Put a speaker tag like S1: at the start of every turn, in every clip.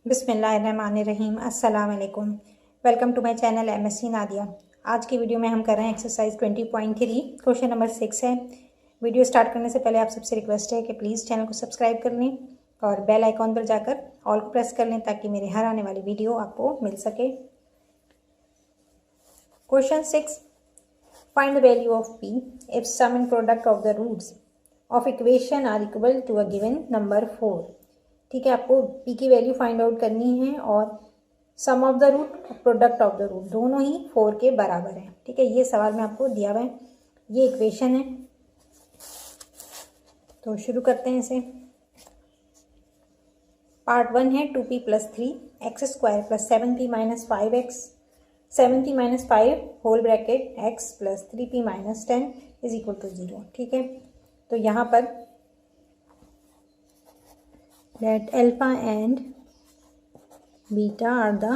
S1: बिस्मिल्लाहिर्रहमानिर्रहीम। अस्सलाम वालेकुम। Welcome to my channel MSc Nadia. आज की वीडियो में हम कर रहे हैं एक्सरसाइज 20.3 क्वेश्चन नंबर 6 है। वीडियो स्टार्ट करने से पहले आप सबसे रिक्वेस्ट है कि प्लीज़ चैनल को सब्सक्राइब कर लें और बेल आइकॉन पर जाकर ऑल को प्रेस कर लें ताकि मेरे हर आने वाली वीडियो आपको मिल सके। Question 6, find the value of P if sum and product of the roots of equation are equal to a given number 4। ठीक है, आपको पी की वैल्यू फाइंड आउट करनी है और सम ऑफ द रूट और प्रोडक्ट ऑफ द रूट दोनों ही 4 के बराबर है। ठीक है, ये सवाल में आपको दिया हुआ है, ये इक्वेशन है। तो शुरू करते हैं इसे। पार्ट 1 है 2p + 3x² + 7p - 5x 7p - 5 whole bracket x + 3p - 10 = 0। ठीक है, तो यहाँ पर that alpha and beta are the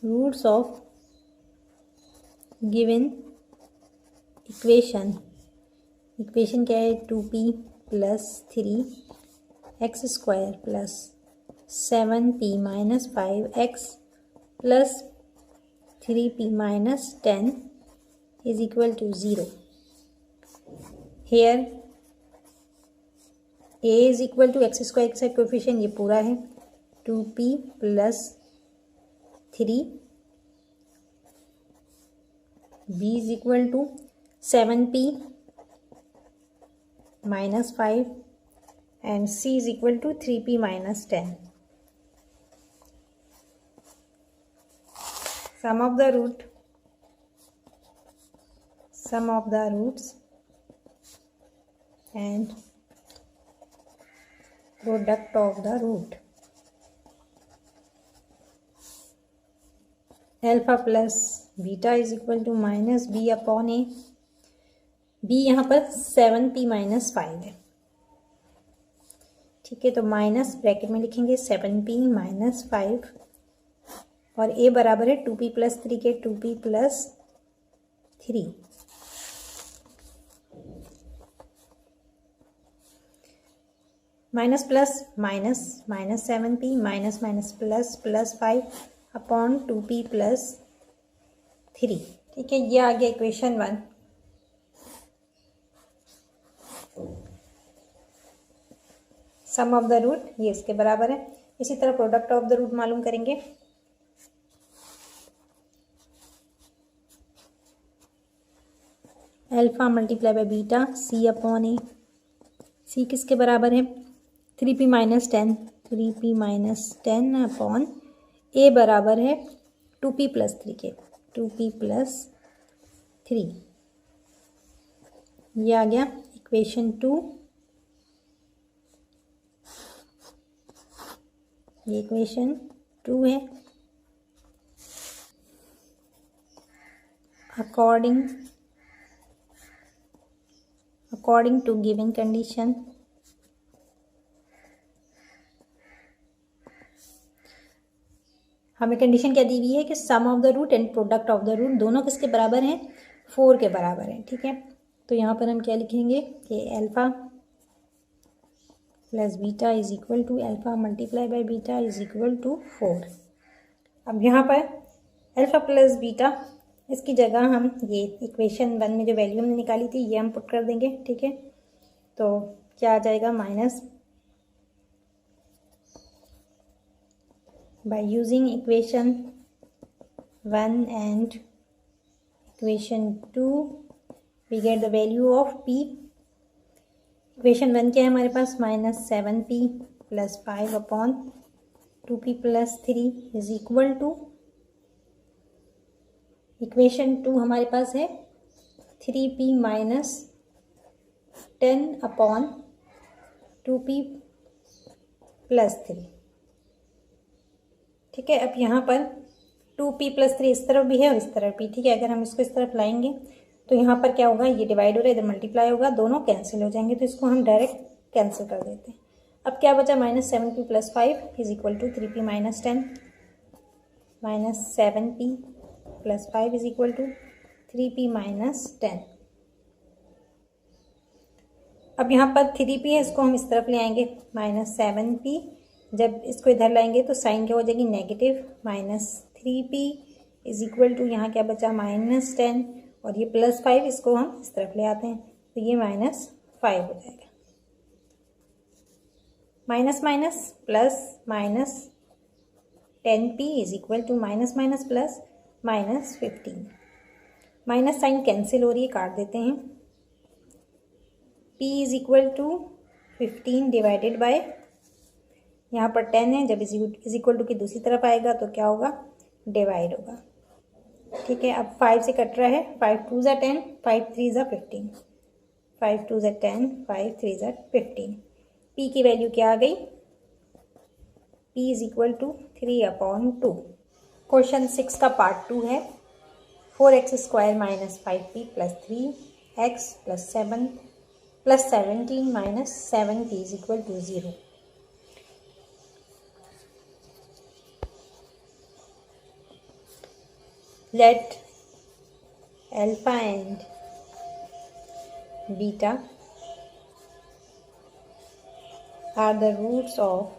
S1: roots of given equation। Equation क्या है? 2p + 3x² + 7p - 5x + 3p - 10 = 0। Here a = x² के साथ कोफिशिएंट ये पूरा है 2p + 3, b = 7p - 5 and c = 3p - 10। Sum of the roots and product of the root। Alpha plus beta = -b/a। b यहाँ पर 7p - 5 है। ठीक है, तो माइनस ब्रैकेट में लिखेंगे 7p - 5 और a बराबर है 2p + 3 के 2p + 3। Minus plus minus -7p plus 5 upon 2p + 3। ठीक है, ये आ गया equation 1। Sum of the root ये इसके बराबर है। इसी तरह प्रोडक्ट ऑफ द रूट मालूम करेंगे। Alpha × beta c/a। c किसके बराबर है? 3p - 10 अपॉन a बराबर है 2p + 3 के 2p + 3। ये आ गया इक्वेशन 2। ये इक्वेशन 2 है। अकॉर्डिंग टू गिवन कंडीशन हमें कंडीशन क्या दी हुई है कि sum of the root and product of the root दोनों किसके बराबर हैं? 4 के बराबर हैं। ठीक है, तो यहाँ पर हम क्या लिखेंगे कि alpha plus beta = alpha × beta = 4। अब यहाँ पर अल्फा प्लस बीटा इसकी जगह हम ये इक्वेशन 1 में जो वैल्यू हमने निकाली थी ये हम पुट कर देंगे। ठीक है, तो क्या आ जाएगा? Minus by using equation 1 and equation 2 we get the value of p। Equation 1 क्या है हमारे पास? -7p + 5 अपॉन 2p + 3 = इक्वेशन 2 हमारे पास है 3p - 10 अपॉन 2p + 3। ठीक है, अब यहाँ पर 2p + 3 इस तरफ भी है और इस तरफ भी। ठीक है, अगर हम इसको इस तरफ लाएंगे तो यहाँ पर क्या होगा? ये डिवाइड हो रहा है, इधर मल्टीप्लाई होगा, दोनों कैंसिल हो जाएंगे। तो इसको हम डायरेक्ट कैंसिल कर देते हैं। अब क्या बचा? -7p + 5 = 3p - 10 -7p + 5 = 3p - 10। अब यहाँ पर 3p है, इसको हम इस तरफ ले आएंगे -7p। जब इसको इधर लाएंगे तो साइन क्या हो जाएगी negative, -3p is equal to यहाँ क्या बचा -10 और ये +5, इसको हम इस तरफ ले आते हैं तो ये -5 हो जाएगा। Minus minus plus -10p is equal to minus minus plus -15। Minus sign cancel हो रही है, काट देते हैं। p is equal to 15 divided by, यहाँ पर 10 है, जब इज इक्वल टू की दूसरी तरफ आएगा तो क्या होगा डिवाइड होगा। ठीक है, अब 5 से कट रहा है, 5 2 ज़ा 10, 5 3 ज़ा 15, 5 2 ज़ा 10, 5 3 ज़ा 15। p की वैल्यू क्या आ गई, p is equal to 3/2। Question 6 का पार्ट 2 है। 4x² - 5p + 3x + 7 + 17 - 7p is equal to 0। Let alpha and beta are the roots of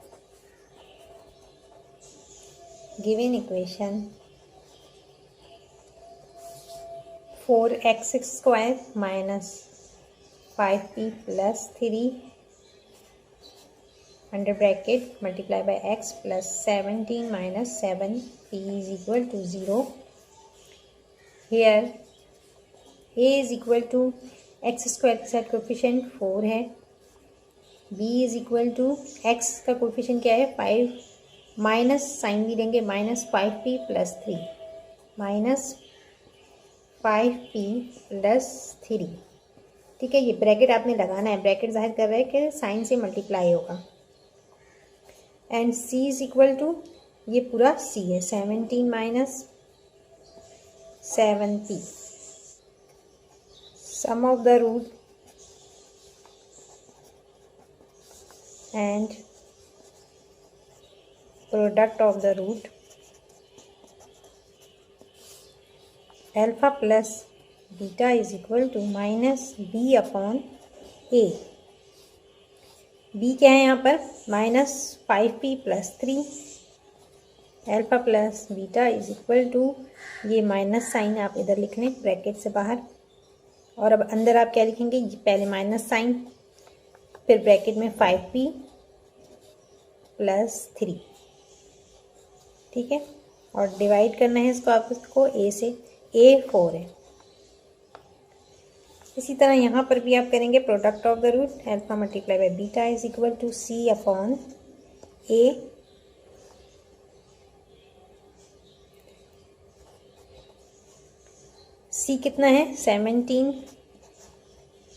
S1: given equation 4x² - 5p + 3 under bracket multiply by x + 17 - 7p is equal to 0. Here a is equal to x² के साथ coefficient 4 है, b is equal to x का coefficient क्या है 5, minus sign भी देंगे -5p + 3 -5p + 3। ठीक है, ये ब्रैकेट आपने लगाना है, ब्रैकेट जाहिर कर रहा है कि साइन से मल्टीप्लाई होगा। And c is equal to, ये पूरा c है 17 - 7p। Sum of the root and product of the root alpha plus beta is equal to -b/a। b क्या है यहाँ पर -5p + 3, alpha plus beta is equal to, ये minus sign आप इधर लिख लें ब्रैकेट से बाहर, और अब अंदर आप क्या लिखेंगे, पहले माइनस साइन फिर ब्रैकेट में 5p + 3। ठीक है, और डिवाइड करना है इसको आपको a से, a 4 है। इसी तरह यहाँ पर भी आप करेंगे product of the root alpha multiply by beta is equal to c/a। c कितना है 17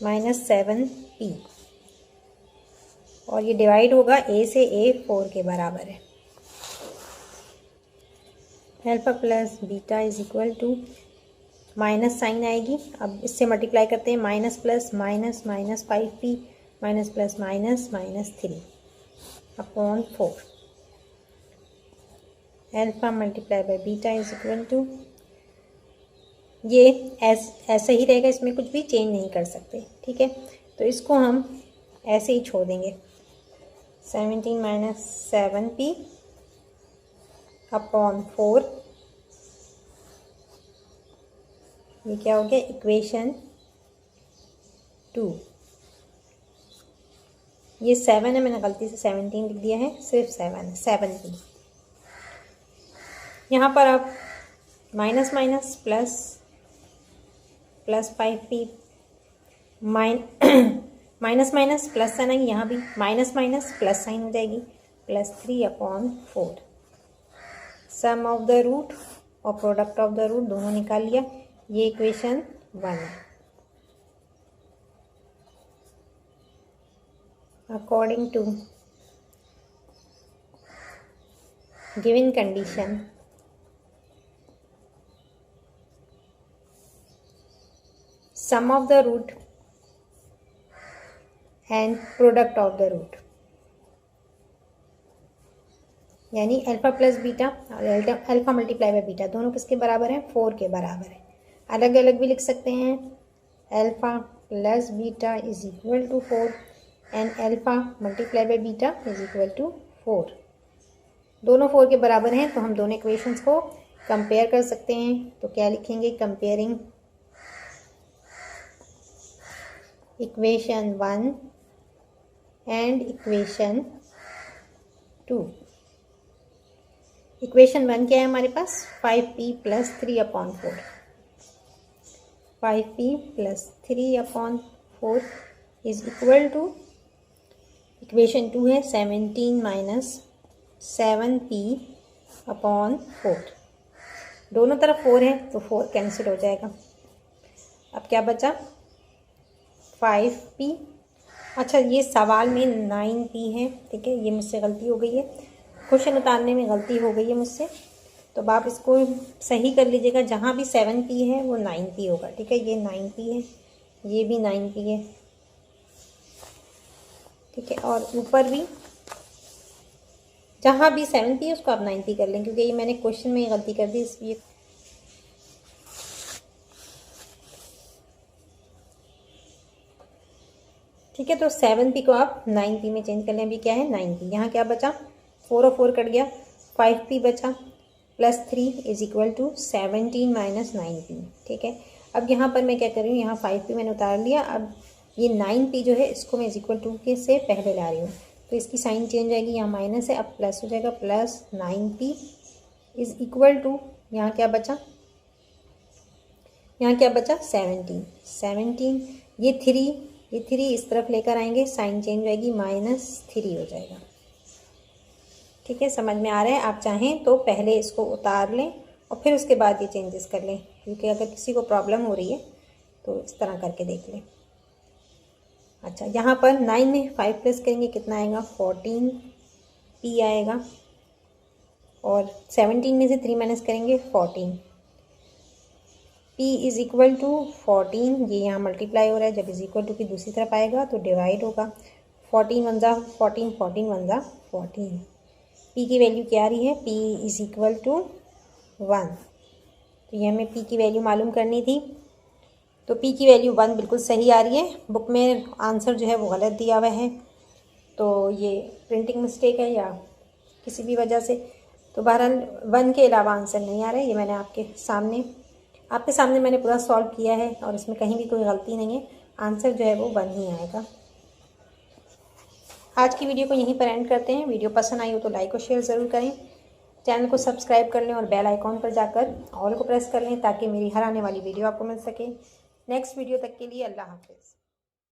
S1: - 7p, और ये डिवाइड होगा a से, a 4 के बराबर है। Alpha plus beta is equal to, minus sign आएगी, अब इससे मल्टीप्लाई करते हैं, minus plus minus -5p minus plus minus -3/4। Alpha multiply by beta is equal to, ये ऐसा ही रहेगा, इसमें कुछ भी चेंज नहीं कर सकते। ठीक है, तो इसको हम ऐसे ही छोड़ देंगे, 17 - 7p/4। ये क्या हो गया इक्वेशन 2। ये 7 है, मैंने गलती से 17 लिख दिया है, सिर्फ 7 है, 7p। यहाँ पर आप minus minus plus 5p, minus minus plus sign आएगी, यहाँ भी माइनस माइनस प्लस साइन हो जाएगी, +3/4। सम ऑफ द रूट और प्रोडक्ट ऑफ द रूट दोनों निकाल लिया, ये इक्वेशन 1 है। According to given condition sum of the root and product of the root, यानी अल्फा प्लस बीटा और अल्फा मल्टीप्लाई बाय बीटा दोनों किसके बराबर हैं 4 के बराबर है। अलग अलग भी लिख सकते हैं, alpha plus beta is equal to 4 and alpha multiply by beta is equal to 4। दोनों 4 के बराबर हैं तो हम दोनों इक्वेशंस को कंपेयर कर सकते हैं। तो क्या लिखेंगे, comparing equation 1 and equation 2। Equation 1 क्या है हमारे पास, 5p plus 3/4, 5p plus 3/4 is equal to, equation 2 है 17 माइनस 7p/4। दोनों तरफ 4 है तो 4 कैंसिल हो जाएगा। अब क्या बचा, 5p। अच्छा ये सवाल में 9p है, ठीक है, ये मुझसे गलती हो गई है, क्वेश्चन उतारने में गलती हो गई है मुझसे, तो आप इसको सही कर लीजिएगा। जहाँ भी 7p है वो 9p होगा, ठीक है, ये 9p है, ये भी 9p है, ठीक है, और ऊपर भी जहाँ भी 7p है उसको आप 9p कर लें, क्योंकि ये मैंने क्वेश्चन में गलती कर दी इसलिए। ठीक है, तो 7p को आप 9p में चेंज कर लें। अभी क्या है 9p, यहाँ क्या बचा, 4 और 4 कट गया, 5p बचा plus 3 is equal to 17 minus 9p। ठीक है, अब यहाँ पर मैं क्या कर रही हूँ, यहाँ 5p मैंने उतार लिया, अब ये 9p जो है इसको मैं इज इक्वल टू के से पहले ला रही हूँ, तो इसकी साइन चेंज आएगी, यहाँ माइनस है, अब प्लस हो जाएगा, plus 9p is equal to, यहाँ क्या बचा, यहाँ क्या बचा 17, ये 3 इस तरफ लेकर आएंगे, साइन चेंज हो जाएगी, -3 हो जाएगा। ठीक है, समझ में आ रहा है। आप चाहें तो पहले इसको उतार लें और फिर उसके बाद ये चेंजेस कर लें, क्योंकि अगर किसी को प्रॉब्लम हो रही है तो इस तरह करके देख लें। अच्छा, यहाँ पर 9 में 5 प्लस करेंगे कितना आएगा, 14p आएगा, और 17 में से 3 माइनस करेंगे 14, p इज इक्वल टू 14, ये यहाँ मल्टीप्लाई हो रहा है, जब इज इक्वल टू की दूसरी तरफ आएगा तो डिवाइड होगा, 14 1 जा 14, 14 1 जा 14, p की वैल्यू क्या आ रही है, p इज इक्वल टू 1। तो ये हमें p की वैल्यू मालूम करनी थी, तो p की वैल्यू 1 बिल्कुल सही आ रही है। बुक में आंसर जो है वो गलत दिया हुआ है, तो ये प्रिंटिंग मिस्टेक है या किसी भी वजह से, तो बहरहाल 1 के अलावा आंसर नहीं आ रहा है। ये मैंने आपके सामने मैंने पूरा सॉल्व किया है और इसमें कहीं भी कोई गलती नहीं है, आंसर जो है वो 1 ही आएगा। आज की वीडियो को यहीं पर एंड करते हैं। वीडियो पसंद आई हो तो लाइक और शेयर ज़रूर करें, चैनल को सब्सक्राइब कर लें और बेल आइकॉन पर जाकर ऑल को प्रेस कर लें ताकि मेरी हर आने वाली वीडियो आपको मिल सके। नेक्स्ट वीडियो तक के लिए अल्लाह हाफिज़।